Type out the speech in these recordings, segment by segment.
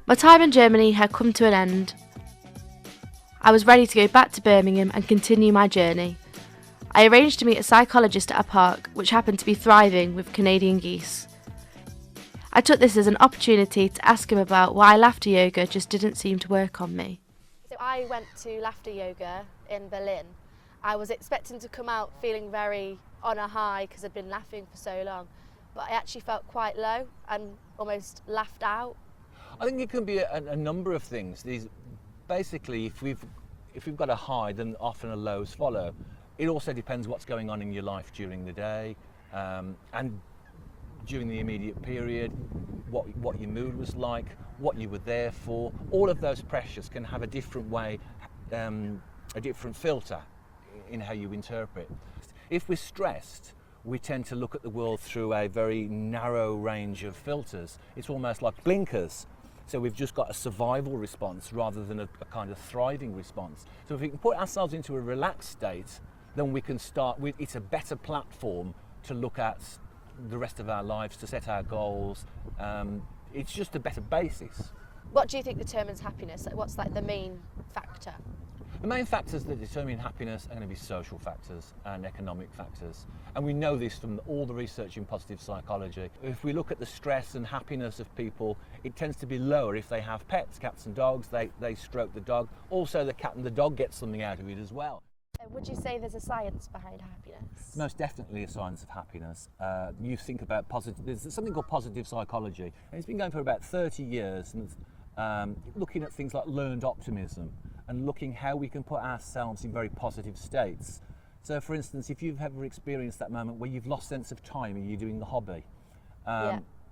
My time in Germany had come to an end. I was ready to go back to Birmingham and continue my journey. I arranged to meet a psychologist at a park which happened to be thriving with Canadian geese. I took this as an opportunity to ask him about why laughter yoga just didn't seem to work on me. So I went to laughter yoga in Berlin. I was expecting to come out feeling very on a high because I'd been laughing for so long, but I actually felt quite low and almost laughed out. I think it can be a number of things. Basically, if we've got a high, then often a lows follow. It also depends what's going on in your life during the day, and during the immediate period, what your mood was like, what you were there for. All of those pressures can have a different way, a different filter in how you interpret. If we're stressed, we tend to look at the world through a very narrow range of filters. It's almost like blinkers. So we've just got a survival response rather than a kind of thriving response. So if we can put ourselves into a relaxed state, then we can start with, it's a better platform to look at the rest of our lives, to set our goals. It's just a better basis. What do you think determines happiness? What's like the main factor? The main factors that determine happiness are going to be social factors and economic factors. And we know this from all the research in positive psychology. If we look at the stress and happiness of people, it tends to be lower if they have pets, cats and dogs, they stroke the dog. Also the cat and the dog get something out of it as well. Would you say there's a science behind happiness? Most definitely a science of happiness. You think about there's something called positive psychology, and it's been going for about 30 years, and looking at things like learned optimism and looking how we can put ourselves in very positive states. So for instance, if you've ever experienced that moment where you've lost sense of time and you're doing a hobby,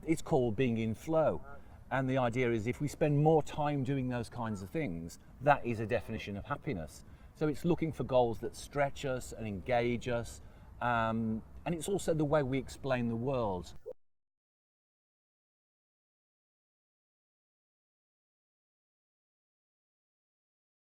it's called being in flow. And the idea is if we spend more time doing those kinds of things, that is a definition of happiness. So it's looking for goals that stretch us and engage us, and it's also the way we explain the world.